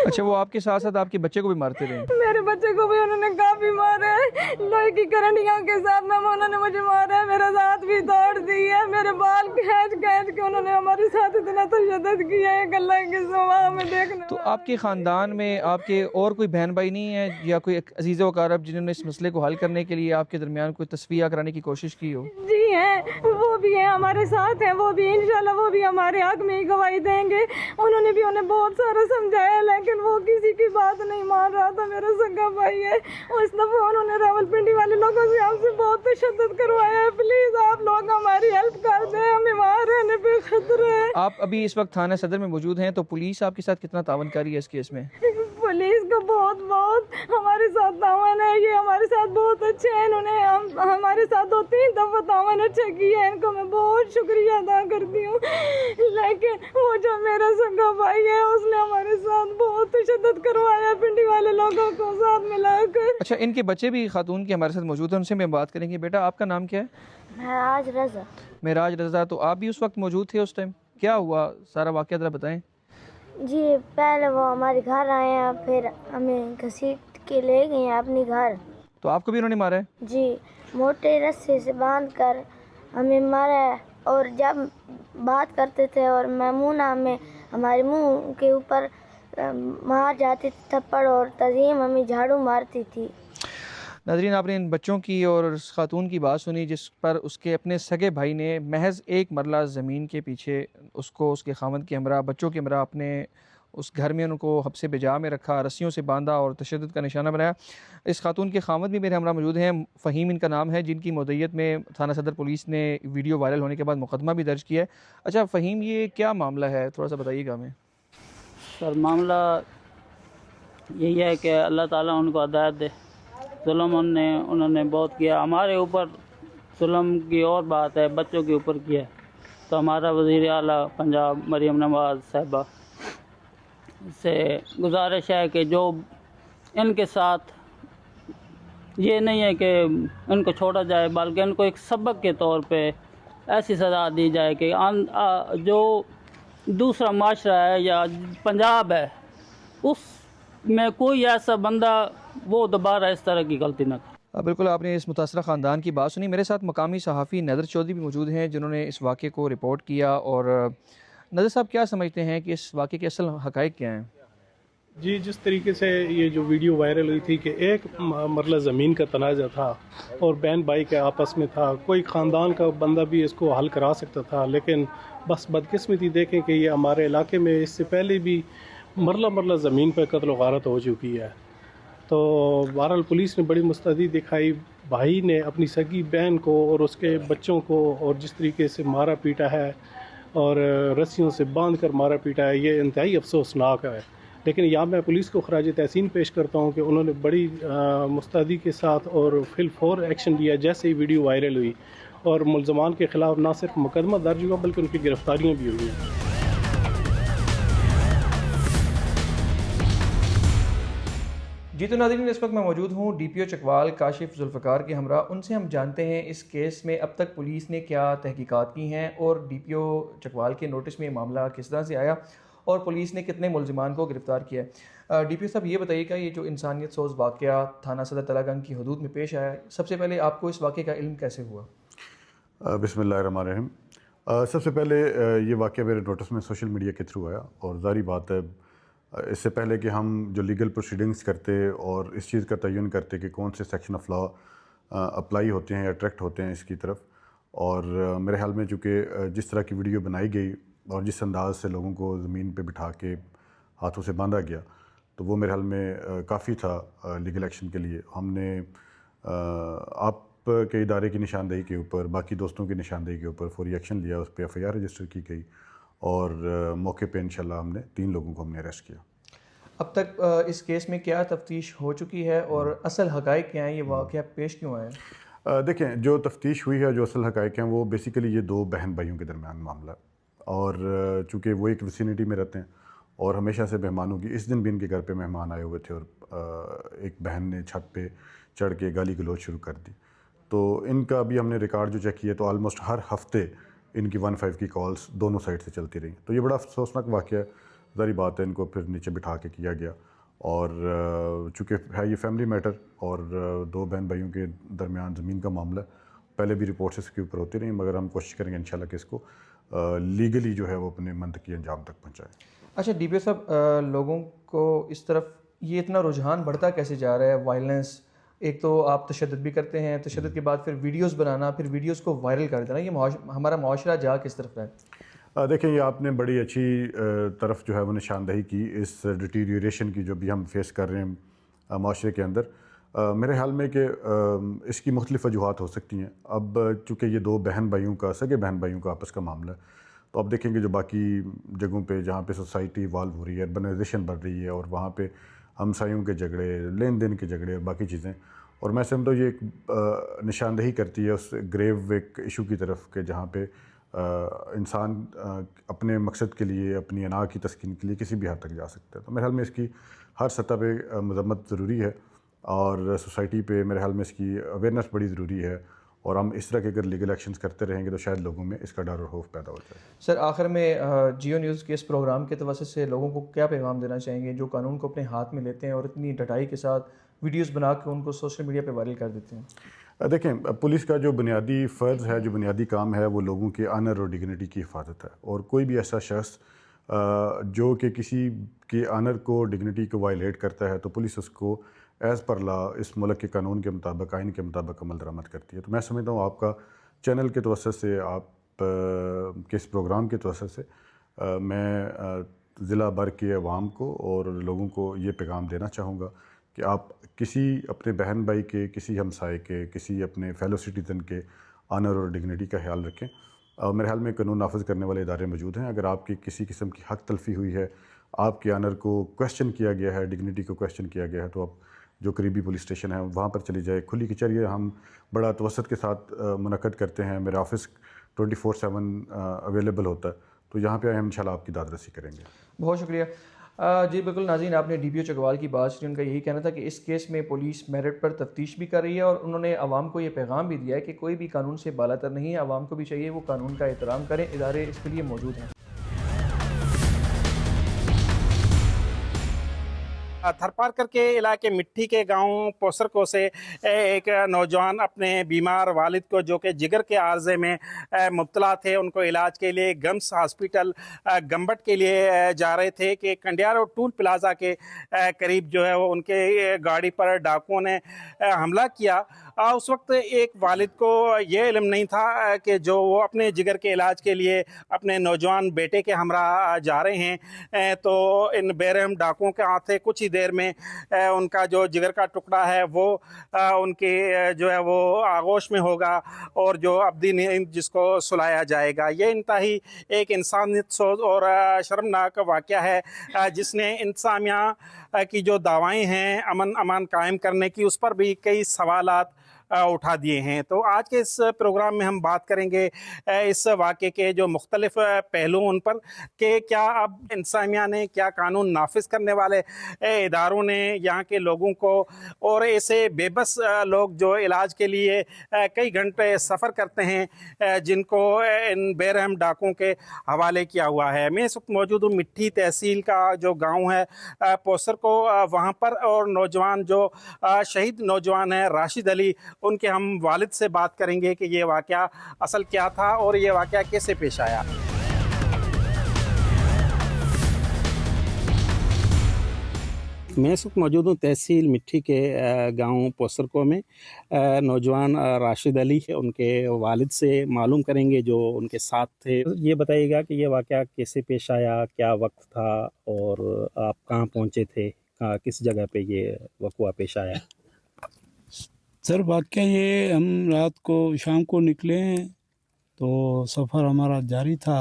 अच्छा, वो आपके साथ साथ आपके बच्चे को भी मारते रहे? मेरे बच्चे को भी उन्होंने काफी मारा है, लोहे की करंटियों के साथ में उन्होंने मुझे मारा है, मेरा हाथ भी तोड़ दी है, मेरे बाल खींच खींच के उन्होंने हमारे साथ इतना तशद्दुद किया है कि अल्लाह के सिवा में देखने। तो आपके ख़ानदान में आपके और कोई बहन भाई नहीं है या कोई अजीज़ व अकारब जिन्होंने इस मसले को हल करने के लिए आपके दरमियान कोई तस्वीया कराने की कोशिश की हो? जी हैं, वो भी हैं हमारे साथ हैं, वो भी इंशाल्लाह वो भी हमारे हक में ही गवाही देंगे। उन्होंने भी उन्हें बहुत सारा समझाया लेकिन वो किसी की बात नहीं मान रहा था। मेरा सगा भाई है, उस दफ़ा उन्होंने रावलपिंडी वाले लोगों से हमसे बहुत तशद्दुद करवाया है। प्लीज़ आप लोग हमारी हेल्प कर दें, हमें वहाँ रहने पे खतरा है। आप अभी इस वक्त थाना सदर में मौजूद हैं, तो पुलिस आपके साथ कितना तावन करी है इस केस में? पुलिस का बहुत हमारे साथ तावन है, ये हमारे साथ बहुत अच्छे हैं। इन्होंने हमारे साथ 2-3 दफ़ा तावन अच्छा किया है, इनको मैं बहुत शुक्रिया अदा करती हूँ। लेकिन वो जो मेरा सगा भाई है उसने हमारे साथ बहुत तशद्दुद करवाया पिंडी वाले लोगों को साथ मिलाकर। अच्छा, इनके बच्चे भी खातून के हमारे साथ मौजूद हैं, उनसे मैं बात करेंगे। बेटा, आपका नाम क्या है? महराज रज़ा। महराज रज़ा। तो आप भी उस वक्त मौजूद थे उस टाइम? क्या हुआ सारा वाक़या ज़रा बताएं। जी पहले वो हमारे घर आए हैं, फिर हमें घसीट के ले गए हैं अपने घर। तो आपको भी उन्होंने मारा है? जी मोटे रस्से से बांध कर हमें मारा है और जब बात करते थे और मैमूना हमें हमारे मुंह के ऊपर मार जाती थी थप्पड़ और तज़ीम हमें झाड़ू मारती थी। नाज़रीन, आपने इन बच्चों की और उस खातून की बात सुनी जिस पर उसके अपने सगे भाई ने महज एक मरला ज़मीन के पीछे उसको उसके खामद के हमरा बच्चों के हमरा अपने उस घर में उनको हब्से बेजा में रखा, रस्सियों से बांधा और तशद्दुद का निशाना बनाया। इस खातून के खामद भी मेरे हमरा मौजूद हैं, फ़हीम इनका नाम है, जिनकी मुद्दत में थाना सदर पुलिस ने वीडियो वायरल होने के बाद मुकदमा भी दर्ज किया है। अच्छा फ़हीम, ये क्या मामला है, थोड़ा सा बताइएगा हमें। सर मामला यही है कि अल्लाह ताला उनको हिदायत दे। जुल्म उन्होंने बहुत किया हमारे ऊपर। जुल्म की और बात है, बच्चों के ऊपर किया। तो हमारा वज़ीर आला पंजाब मरीम नवाज़ साहिबा से गुजारिश है कि जो इनके साथ ये नहीं है कि इनको छोड़ा जाए, बल्कि इनको एक सबक के तौर पे ऐसी सज़ा दी जाए कि जो दूसरा माशरा है या पंजाब है उसमें कोई ऐसा बंदा वो दोबारा इस तरह की गलती न करे। बिल्कुल, आपने इस मुतासरा ख़ानदान की बात सुनी। मेरे साथ मकामी सहाफ़ी नदर चौधरी भी मौजूद हैं जिन्होंने इस वाक़े को रिपोर्ट किया। और नदर साहब, क्या समझते हैं कि इस वाक़े के असल हक़ाइक़ क्या हैं? जी, जिस तरीके से ये जो वीडियो वायरल हुई थी कि एक मरला ज़मीन का तनाज़ा था और बहन भाई के आपस में था, कोई ख़ानदान का बंदा भी इसको हल करा सकता था, लेकिन बस बदकिस्मती देखें कि ये हमारे इलाके में इससे पहले भी मरला ज़मीन पर कत्ल व गारत हो चुकी है। तो बहरहाल पुलिस ने बड़ी मुस्तैदी दिखाई, भाई ने अपनी सगी बहन को और उसके बच्चों को और जिस तरीके से मारा पीटा है और रस्सियों से बांध कर मारा पीटा है, ये इंतहाई अफसोसनाक है। लेकिन यहाँ मैं पुलिस को खराज तहसीन पेश करता हूँ कि उन्होंने बड़ी मुस्तैदी के साथ और फिलफौर एक्शन लिया जैसे ही वीडियो वायरल हुई, और मुल्ज़मान के ख़िलाफ़ न सिर्फ मुकदमा दर्ज हुआ बल्कि उनकी गिरफ्तारियाँ भी हुई हैं। जी तो नाज़रीन, इस वक्त मैं मौजूद हूँ DPO चकवाल काशिफ जुल्फ़िकार के हमरा। उनसे हम जानते हैं इस केस में अब तक पुलिस ने क्या तहकीकात की हैं और DPO चकवाल के नोटिस में ये मामला किस तरह से आया और पुलिस ने कितने मुलजिमान को गिरफ़्तार किया है। DPO साहब ये बताइएगा, ये जो इंसानियत सोज वाक़या थाना सदर तलागंग की हदूद में पेश आया, सबसे पहले आपको इस वाक़े का इल्म कैसे हुआ? बिस्मिल्लाहिर्रहमानिर्रहीम। सबसे पहले ये वाक़या मेरे नोटिस में सोशल मीडिया के थ्रू आया, और ज़ाहिर बात है इससे पहले कि हम जो लीगल प्रोसीडिंग्स करते और इस चीज़ का तयन करते कि कौन से सेक्शन ऑफ लॉ अप्लाई होते हैं, अट्रैक्ट होते हैं इसकी तरफ, और मेरे ख्याल में चूँकि जिस तरह की वीडियो बनाई गई और जिस अंदाज़ से लोगों को ज़मीन पे बिठा के हाथों से बांधा गया, तो वो मेरे ख्याल में काफ़ी था लीगल एक्शन के लिए। हमने आप के इदारे की निशानदेही के ऊपर, बाकी दोस्तों की निशानदेही के ऊपर फौरी एक्शन लिया, उस पर FIR रजिस्टर की गई, और मौके पे इंशाल्लाह हमने 3 लोगों को हमने अरेस्ट किया। अब तक इस केस में क्या तफ्तीश हो चुकी है और असल हक़ाइक़ क्या हैं, ये वाक़या पेश क्यों आया? देखें, जो तफ्तीश हुई है, जो असल हक़ाइक़ हैं, वो बेसिकली ये 2 बहन भाइयों के दरमियान मामला है, और चूँकि वो एक विसिनिटी में रहते हैं और हमेशा से मेहमानों की, इस दिन भी इनके घर पे मेहमान आए हुए थे, और एक बहन ने छत पे चढ़ के गाली गलौज शुरू कर दी। तो इनका अभी हमने रिकॉर्ड जो चेक किया, तो ऑलमोस्ट हर हफ्ते इनकी 15 की कॉल्स दोनों साइड से चलती रही। तो ये बड़ा अफसोसनाक वाक़या है, ज़ाहिर बात है इनको फिर नीचे बिठा के किया गया, और चूँकि है ये फैमिली मैटर और 2 बहन भाइयों के दरमियान ज़मीन का मामला है, पहले भी रिपोर्ट्स इसके ऊपर होती रही, मगर हम कोशिश करेंगे इंशाल्लाह कि इसको लीगली जो है वो अपने मंतकी अंजाम तक पहुँचाएँ। अच्छा DPO साहब, लोगों को इस तरफ ये इतना रुझान बढ़ता कैसे जा रहा है, वायलेंस? एक तो आप तशद्दुद भी करते हैं, तशद्दुद के बाद फिर वीडियोस बनाना, फिर वीडियोस को वायरल कर देना, ये हमारा मुआशरा जा किस तरफ है? देखें, ये आपने बड़ी अच्छी तरफ जो है वो निशानदेही की, इस डिटीरियरेशन की जो भी हम फेस कर रहे हैं माशरे के अंदर। मेरे ख्याल में कि इसकी मुख्तलिफ़ वजूहात हो सकती हैं। अब चूँकि ये 2 बहन भाइयों का, सगे बहन भाइयों का आपस का मामला है, तो आप देखेंगे जो बाकी जगहों पे जहाँ पे सोसाइटी इवाल्व हो रही है, अर्बनाइजेशन बढ़ रही है, और वहाँ पे हमसायों के झगड़े, लेन देन के झगड़े और बाकी चीज़ें, और मैं समझता हूँ ये एक निशानदेही करती है उस ग्रेव एक इशू की तरफ के जहाँ पे इंसान अपने मकसद के लिए, अपनी अना की तस्कीन के लिए किसी भी हद तक जा सकता है। तो मेरे ख्याल में इसकी हर सतह पे मज़म्मत ज़रूरी है, और सोसाइटी पे मेरे ख्याल में इसकी अवेयरनेस बड़ी ज़रूरी है, और हम इस तरह के अगर लीगल एक्शंस करते रहेंगे तो शायद लोगों में इसका डर और खौफ पैदा हो जाए। सर, आखिर में जियो न्यूज़ के इस प्रोग्राम के तवज्जुह से लोगों को क्या पैगाम देना चाहेंगे जो कानून को अपने हाथ में लेते हैं और इतनी डटाई के साथ वीडियोस बना के उनको सोशल मीडिया पे वायरल कर देते हैं? देखें, पुलिस का जो बुनियादी फ़र्ज़ है, जो बुनियादी काम है, वो लोगों के आनर और डिग्निटी की हिफाजत है, और कोई भी ऐसा शख्स जो कि किसी के आनर को, डिग्निटी को वायलेट करता है, तो पुलिस उसको एज़ पर लॉ इस मुल्क के कानून के मुताबिक, आइन के मुताबिक अमल दरामद करती है। तो मैं समझता हूँ आपका चैनल के तवज्जुह से, आप के इस प्रोग्राम के तवज्जुह से मैं ज़िला भर के अवाम को और लोगों को ये पैगाम देना चाहूँगा कि आप किसी अपने बहन भाई के, किसी हमसाए के, किसी अपने फेलो सिटीज़न के आनर और डिग्निटी का ख्याल रखें। मेरे ख्याल में कानून नाफिज करने वाले इदारे मौजूद हैं। अगर आपकी किसी किस्म की हक तलफी हुई है, आपके आनर को क्वेश्चन किया गया है, डिग्निटी को क्वेश्चन किया गया है, तो आप जो करीबी पुलिस स्टेशन है वहाँ पर चली जाए। खुली कचहरी है, हम बड़ा तवसत के साथ मुनक़द करते हैं। मेरा ऑफिस 24/7 अवेलेबल होता है, तो यहाँ पे हम इंशाल्लाह आपकी दादरसी करेंगे। बहुत शुक्रिया। जी बिल्कुल नाज़रीन, आपने DPO चकवाल की बात सुनी। उनका यही कहना था कि इस केस में पुलिस मेरिट पर तफ्तीश भी कर रही है, और उन्होंने आवाम को ये पैगाम भी दिया है कि कोई भी कानून से बालातर नहीं है। आवाम को भी चाहिए वो कानून का एहतराम करें, इदारे इसके लिए मौजूद हैं। थरपारकर के इलाके मिट्टी के गांव पोसरको से एक नौजवान अपने बीमार वालिद को, जो कि जिगर के आर्जे में मुब्तला थे, उनको इलाज के लिए गम्स हॉस्पिटल गम्बट के लिए जा रहे थे कि कंडियारो टूल प्लाजा के करीब जो है वो उनके गाड़ी पर डाकुओं ने हमला किया। उस वक्त एक वालिद को ये इल्म नहीं था कि जो वो अपने जिगर के इलाज के लिए अपने नौजवान बेटे के हमरा जा रहे हैं, तो इन बेरहम डाकुओं के हाथ कुछ ही देर में उनका जो जिगर का टुकड़ा है वो उनके जो है वो आगोश में होगा, और जो अब्दी नींद जिसको सुलाया जाएगा। ये इंतहाई एक इंसानियत सोच और शर्मनाक वाक़या है, जिसने इंसानिया की जो दावाएं हैं अमन अमान कायम करने की, उस पर भी कई सवालात उठा दिए हैं। तो आज के इस प्रोग्राम में हम बात करेंगे इस वाक़े के जो मुख्तलिफ पहलू उन पर कि क्या अब इंतज़ामिया ने, क्या कानून नाफिज करने वाले इदारों ने यहाँ के लोगों को और ऐसे बेबस लोग जो इलाज के लिए कई घंटे सफ़र करते हैं जिनको इन बेरहम डाकुओं के हवाले किया हुआ है। मैं इस वक्त मौजूद हूँ मिट्टी तहसील का जो गांव है पोसर को, वहाँ पर, और नौजवान जो शहीद नौजवान है राशिद अली, उनके हम वालिद से बात करेंगे कि ये वाक़या असल क्या था और ये वाक़या कैसे पेश आया। मैं इस वक्त मौजूद हूँ तहसील मिट्टी के गांव पोसरको में। नौजवान राशिद अली है, उनके वालिद से मालूम करेंगे जो उनके साथ थे। ये बताइएगा कि ये वाक़या कैसे पेश आया, क्या वक्त था और आप कहाँ पहुँचे थे, किस जगह पे ये वक़्वा पेश आया? सर वाक़या ये, हम रात को शाम को निकले हैं तो सफ़र हमारा जारी था।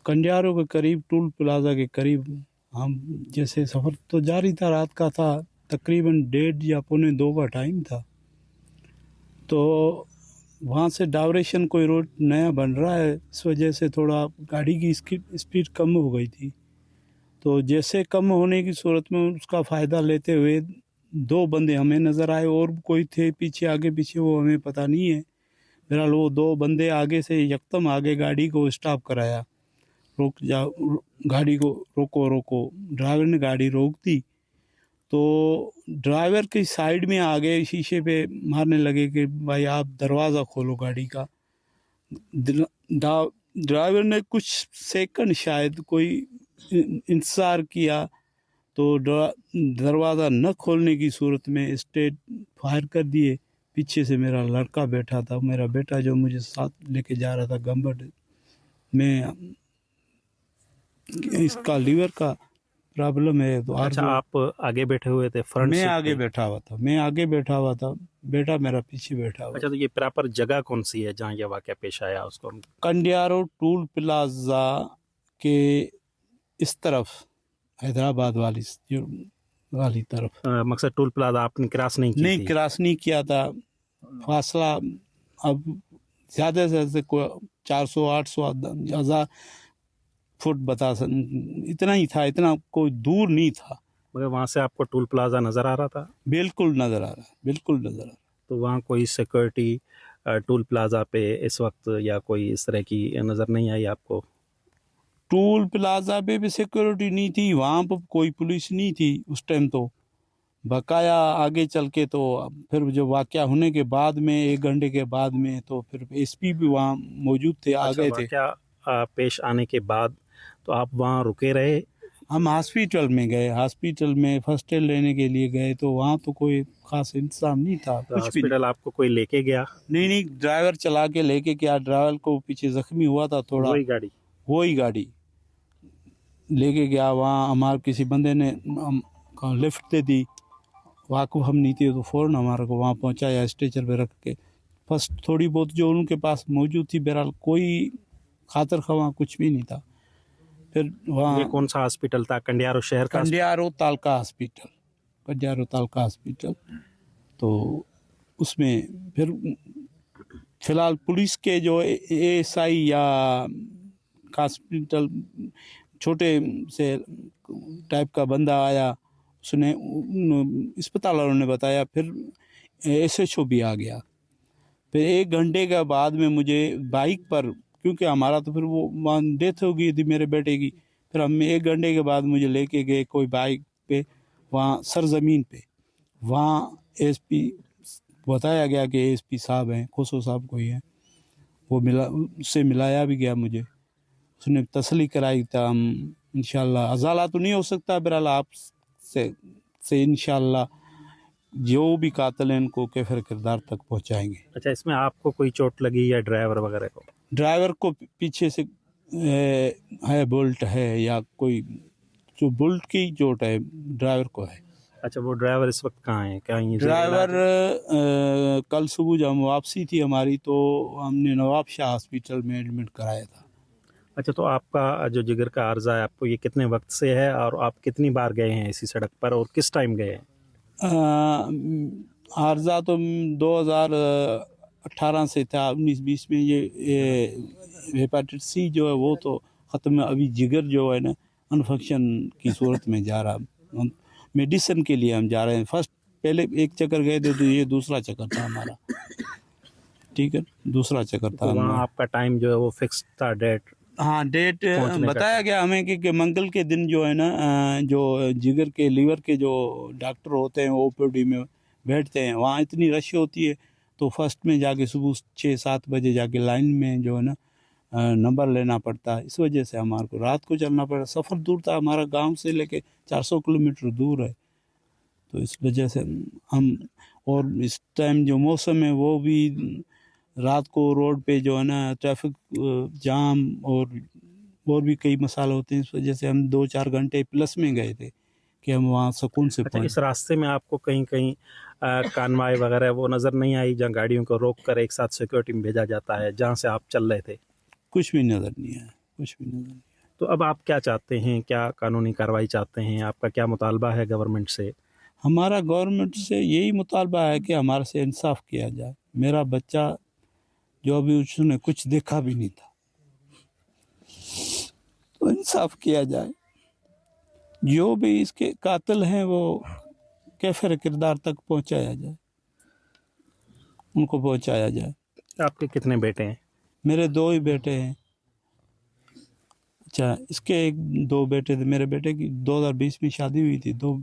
कंडियारों के करीब, टूल प्लाज़ा के करीब हम जैसे सफ़र तो जारी था, रात का था, तकरीबन 1:30 या 1:45 का टाइम था। तो वहाँ से डावरेशन कोई रोड नया बन रहा है, इस वजह से थोड़ा गाड़ी की स्पीड कम हो गई थी। तो जैसे कम होने की सूरत में उसका फ़ायदा लेते हुए 2 बंदे हमें नज़र आए, और कोई थे पीछे, आगे पीछे वो हमें पता नहीं है। बहरहाल वो 2 बंदे आगे से यकदम आगे गाड़ी को स्टॉप कराया, रोक जाओ, गाड़ी को रोको रोको। ड्राइवर ने गाड़ी रोक दी तो ड्राइवर की साइड में आ गए, शीशे पे मारने लगे कि भाई आप दरवाज़ा खोलो गाड़ी का। ड्राइवर ने कुछ सेकंड शायद कोई इंतज़ार किया तो दरवाज़ा न खोलने की सूरत में स्ट्रेट फायर कर दिए। पीछे से मेरा लड़का बैठा था, मेरा बेटा जो मुझे साथ लेके जा रहा था गंबट में, इसका लीवर का प्रॉब्लम है। तो अच्छा, आप आगे बैठे हुए थे? फ्रंट मैं सीट आगे पे? बैठा हुआ था, मैं आगे बैठा हुआ था, बेटा मेरा पीछे बैठा हुआ। अच्छा, तो ये प्रॉपर जगह कौन सी है जहाँ ये वाक़या पेश आया उसको? कंडियारो टूल प्लाजा के इस तरफ, हैदराबाद वाली तरफ। मकसद टूल प्लाजा आपने क्रॉस नहीं की थी? क्रॉस नहीं किया था। फासला अब ज़्यादा से ज़्यादा 400, 800, 1000 फुट इतना ही था, इतना कोई दूर नहीं था। मगर वहाँ से आपको टूल प्लाजा नज़र आ रहा था? बिल्कुल नज़र आ रहा, बिल्कुल नज़र आ रहा। तो वहाँ कोई सिक्योरिटी टूल प्लाजा पे इस वक्त या कोई इस तरह की नज़र नहीं आई आपको? टूल प्लाजा पे भी सिक्योरिटी नहीं थी, वहाँ पर कोई पुलिस नहीं थी उस टाइम। तो बकाया आगे चल के तो फिर जो वाक़या होने के बाद में 1 घंटे के बाद में तो फिर एसपी भी वहाँ मौजूद थे, आ गए थे। वाक़या पेश आने के बाद तो आप वहाँ रुके रहे? हम हॉस्पिटल में गए, हॉस्पिटल में फर्स्ट एड लेने के लिए गए तो वहाँ तो कोई खास इंतजाम नहीं था। तो हॉस्पिटल आपको कोई लेके गया? नहीं, ड्राइवर चला के लेके गया। ड्राइवर को पीछे जख्मी हुआ था थोड़ा, वही गाड़ी लेके गया। वहाँ हमारे किसी बंदे ने लिफ्ट दे दी, वाकफ हम नहीं थे तो फ़ौरन हमारे को वहाँ पहुँचाया, स्ट्रेचर पे रख के। फर्स्ट थोड़ी बहुत जो उनके पास मौजूद थी, बहरहाल कोई खातर खवा कुछ भी नहीं था। फिर वहाँ, ये कौन सा हॉस्पिटल था? कंडियारो शहर का? Kandiaro तालका hospital, Kandiaro तालका hospital. तो उसमें फिर फिलहाल पुलिस के जो एएसआई या हॉस्पिटल छोटे से टाइप का बंदा आया, उसने अस्पताल वालों ने बताया, फिर एसएचओ भी आ गया। फिर 1 घंटे के बाद में मुझे बाइक पर, क्योंकि हमारा तो फिर वो डेथ हो गई थी मेरे बेटे की, फिर हम 1 घंटे के बाद मुझे लेके गए कोई बाइक पे वहाँ सरजमीन पे। वहाँ एसपी बताया गया कि एसपी साहब हैं, खुसरो साहब कोई हैं, वो उससे मिलाया भी गया मुझे। उसने तसल्ली कराई था हम इंशाल्लाह, अजाला तो नहीं हो सकता, बहरहाल आप से इंशाल्लाह जो भी कातिल हैं उनको कैफर किरदार तक पहुंचाएंगे। अच्छा, इसमें आपको कोई चोट लगी या ड्राइवर वगैरह को? ड्राइवर को पीछे से है बुलेट है, या कोई जो बुलेट की चोट है ड्राइवर को है। अच्छा, वो ड्राइवर इस वक्त कहाँ है? क्या ये ड्राइवर कल सुबह जब वापसी थी हमारी तो हमने नवाब शाह हॉस्पिटल में एडमिट कराया था। अच्छा, तो आपका जो जिगर का आर्जा है, आपको ये कितने वक्त से है और आप कितनी बार गए हैं इसी सड़क पर और किस टाइम गए हैं? आर्जा तो 2018 से था, 19-20 में ये हेपेटाइटिस सी जो है वो तो ख़त्म है। अभी जिगर जो है ना अनफंक्शन की सूरत में जा रहा। मेडिसिन के लिए हम जा रहे हैं। फर्स्ट पहले एक चक्कर गए थे तो ये दूसरा चक्कर था हमारा, ठीक है, दूसरा चक्कर था। तो वहाँ आपका टाइम जो है वो फिक्स था, डेट? हाँ, डेट पहुंचने का बताया गया हमें कि मंगल के दिन जो है ना जो जिगर के लीवर के जो डॉक्टर होते हैं ओपीडी में बैठते हैं, वहाँ इतनी रश होती है तो फर्स्ट में जाके सुबह 6-7 बजे जाके लाइन में जो है ना नंबर लेना पड़ता है। इस वजह से हमारे को रात को चलना पड़ा। सफ़र दूर था, हमारा गांव से लेके 400 किलोमीटर दूर है, तो इस वजह से हम, और इस टाइम जो मौसम है वो भी रात को रोड पे जो है ना ट्रैफिक जाम और भी कई मसाले होते हैं। इस वजह से हम 2-4 घंटे प्लस में गए थे कि हम वहाँ सुकून से अच्छा, इस रास्ते में आपको कहीं कहीं कानवाई वगैरह वो नज़र नहीं आई जहाँ गाड़ियों को रोक कर एक साथ सिक्योरिटी में भेजा जाता है, जहाँ से आप चल रहे थे? कुछ भी नज़र नहीं आया, कुछ भी नज़र नहीं आया। तो अब आप क्या चाहते हैं, क्या कानूनी कार्रवाई चाहते हैं, आपका क्या मुतालबा है गवर्नमेंट से? हमारा गवर्नमेंट से यही मुतालबा है कि हमारे से इंसाफ किया जाए। मेरा बच्चा जो अभी उसने कुछ देखा भी नहीं था, तो इंसाफ किया जाए। जो भी इसके कातिल हैं वो कैफिर किरदार तक पहुंचाया जाए, उनको पहुंचाया जाए। आपके कितने बेटे हैं? मेरे 2 ही बेटे हैं। अच्छा, इसके 2 बेटे थे। मेरे बेटे की 2020 में शादी हुई थी, 2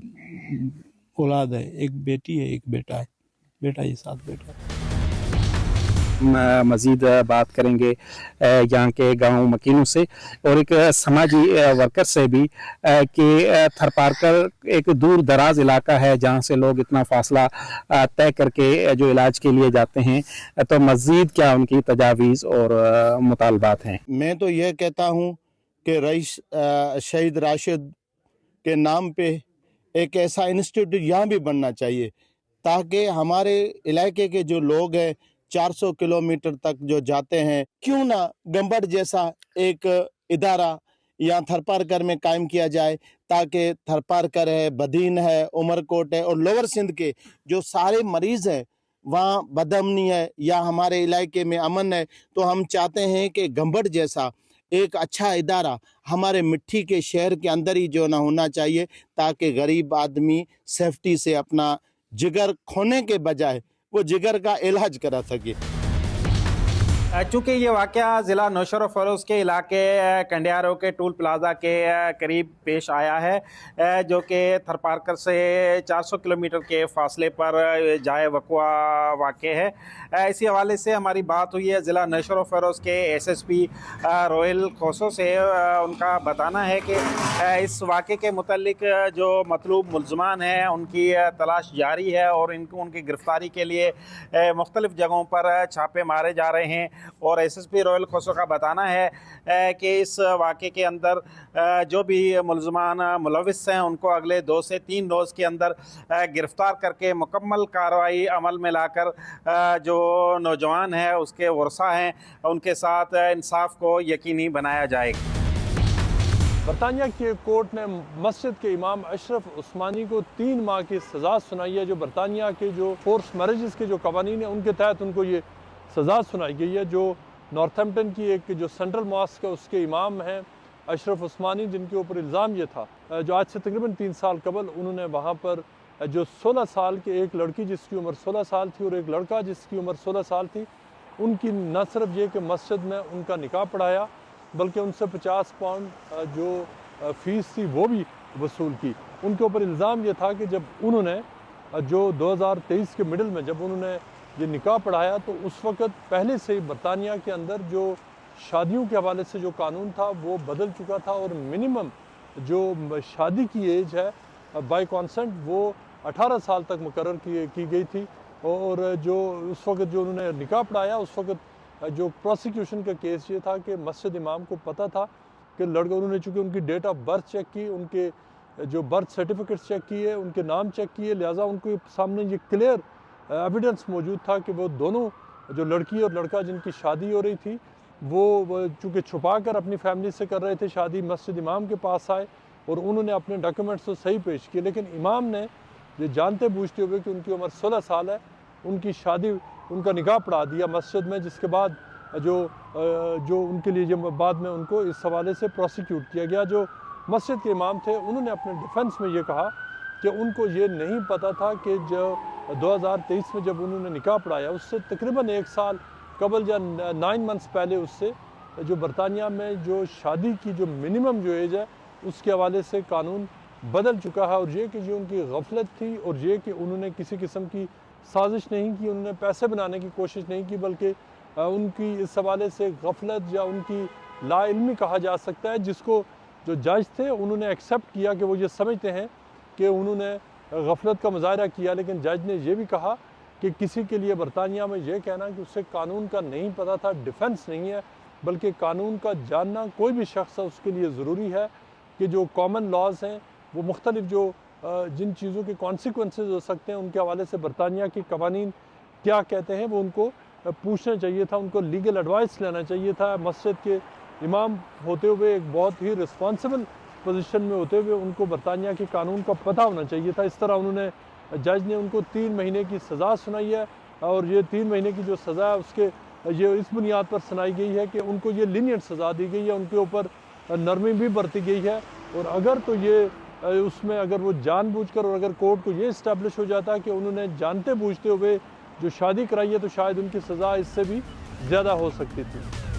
औलाद है, एक बेटी है, एक बेटा है। बेटा ये 7 बेटा। मज़ीद बात करेंगे यहाँ के गांव मकीनों से और एक समाजी वर्कर से भी कि थरपारकर एक दूर दराज इलाका है जहाँ से लोग इतना फासला तय करके जो इलाज के लिए जाते हैं, तो मज़ीद क्या उनकी तजावीज़ और मुतालबात हैं? मैं तो यह कहता हूँ कि रईस शहीद राशिद के नाम पे एक ऐसा इंस्टीट्यूट यहाँ भी बनना चाहिए ताकि हमारे इलाके के जो लोग हैं 400 किलोमीटर तक जो जाते हैं, क्यों ना गंबड़ जैसा एक इदारा यहाँ थरपारकर में कायम किया जाए ताकि थरपारकर है, बदीन है, उमरकोट है और लोअर सिंध के जो सारे मरीज़ हैं वहाँ बदअमनी है या हमारे इलाके में अमन है। तो हम चाहते हैं कि गंबड़ जैसा एक अच्छा इदारा हमारे मिट्टी के शहर के अंदर ही जो ना होना चाहिए ताकि गरीब आदमी सेफ्टी से अपना जिगर खोने के बजाय वो जिगर का इलाज करा सके। चूँकि ये वाक़या ज़िला नौशहर फ़रोज़ के इलाके कंडियारों के टूल प्लाज़ा के करीब पेश आया है, जो कि थरपारकर से 400 किलोमीटर के फ़ासले पर जाए वक़ुआ वाक़े है। इसी हवाले से हमारी बात हुई है ज़िला नौशहर फ़रोज़ के एसएसपी रोहिल खोसो से। उनका बताना है कि इस वाक़े के मुतल्लिक जो मतलूब मुल्ज़मान हैं उनकी तलाश जारी है और उनकी गिरफ़्तारी के लिए मुख्तलिफ़ जगहों पर छापे मारे जा रहे हैं। और एसएसपी रोहिल खोसो का बताना है कि इस वाक़े के अंदर जो भी मुल्ज़मान मुलविस हैं उनको अगले 2 से 3 रोज़ के अंदर गिरफ़्तार करके मुकम्मल कार्रवाई अमल में लाकर जो नौजवान है उसके वर्सा हैं उनके साथ इंसाफ को यकीनी बनाया जाएगा। बरतानिया के कोर्ट ने मस्जिद के इमाम अशरफ उस्मानी को 3 माह की सज़ा सुनाई है। जो बरतानिया के जो फोर्स मैरिजेस के जो कवानीन हैं उनके तहत उनको ये सज़ा सुनाई गई है। जो नॉर्थैम्पटन की एक जो सेंट्रल मॉस्क है उसके इमाम हैं अशरफ उस्मानी, जिनके ऊपर इल्ज़ाम ये था जो आज से तकरीबन 3 साल कबल उन्होंने वहाँ पर जो 16 साल के एक लड़की जिसकी उम्र 16 साल थी और एक लड़का जिसकी उम्र 16 साल थी, उनकी न सिर्फ ये कि मस्जिद में उनका निकाह पढ़ाया बल्कि उनसे 50 पाउंड जो फ़ीस थी वो भी वसूल की। उनके ऊपर इल्ज़ाम ये था कि जब उन्होंने जो 2023 के मिडल में जब उन्होंने ये निकाह पढ़ाया तो उस वक़्त पहले से ही बरतानिया के अंदर जो शादियों के हवाले से जो कानून था वो बदल चुका था और मिनिमम जो शादी की एज है बाय कॉन्सेंट वो 18 साल तक मुकर्रर की गई थी। और जो उस वक़्त जो उन्होंने निकाह पढ़ाया उस वक़्त जो प्रोसिक्यूशन का केस ये था कि मस्जिद इमाम को पता था कि लड़का, उन्होंने चूँकि उनकी डेट ऑफ बर्थ चेक की, उनके जो बर्थ सर्टिफिकेट्स चेक किए, उनके नाम चेक किए, लिहाजा उनके सामने ये क्लियर एविडेंस मौजूद था कि वो दोनों जो लड़की और लड़का जिनकी शादी हो रही थी वो चूँकि छुपा कर अपनी फैमिली से कर रहे थे शादी, मस्जिद इमाम के पास आए और उन्होंने अपने डॉक्यूमेंट्स तो सही पेश किए, लेकिन इमाम ने ये जानते बूझते हुए कि उनकी उम्र 16 साल है, उनकी शादी, उनका निकाह पढ़ा दिया मस्जिद में, जिसके बाद जो उनके लिए जो बाद में उनको इस हवाले से प्रोसिक्यूट किया गया। जो मस्जिद के इमाम थे उन्होंने अपने डिफेंस में ये कहा कि उनको ये नहीं पता था कि जो 2023 में जब उन्होंने निकाह पढ़ाया उससे तकरीबन 1 साल कबल या 9 मंथ्स पहले उससे जो बरतानिया में जो शादी की जो मिनिमम जो एज है उसके हवाले से कानून बदल चुका है। और ये कि जो उनकी गफलत थी और ये कि उन्होंने किसी किस्म की साजिश नहीं की, उन्होंने पैसे बनाने की कोशिश नहीं की, बल्कि उनकी इस हवाले से गफलत या उनकी लाइल्मी कहा जा सकता है, जिसको जो जज थे उन्होंने एक्सेप्ट किया कि वो ये समझते हैं कि उन्होंने गफलत का मुजाहरा किया। लेकिन जज ने ये भी कहा कि किसी के लिए बरतानिया में ये कहना कि उसे कानून का नहीं पता था डिफेंस नहीं है, बल्कि कानून का जानना कोई भी शख्स है उसके लिए ज़रूरी है कि जो कॉमन लॉज हैं वो मुख्तलिफ जो जिन चीज़ों के कॉन्सिक्वेंसेस हो सकते हैं उनके हवाले से बरतानिया के कवानीन क्या कहते हैं वो उनको पूछना चाहिए था, उनको लीगल एडवाइस लेना चाहिए था। मस्जिद के इमाम होते हुए एक बहुत ही रिस्पॉन्सिबल पोजीशन में होते हुए उनको बरतानिया के कानून का पता होना चाहिए था। इस तरह उन्होंने जज ने उनको 3 महीने की सज़ा सुनाई है और ये 3 महीने की जो सज़ा है उसके ये इस बुनियाद पर सुनाई गई है कि उनको ये लीनियंट सज़ा दी गई है, उनके ऊपर नरमी भी बरती गई है। और अगर तो ये उसमें अगर वो जानबूझकर और अगर कोर्ट को ये इस्टेब्लिश हो जाता है कि उन्होंने जानते बूझते हुए जो शादी कराई है तो शायद उनकी सज़ा इससे भी ज़्यादा हो सकती थी।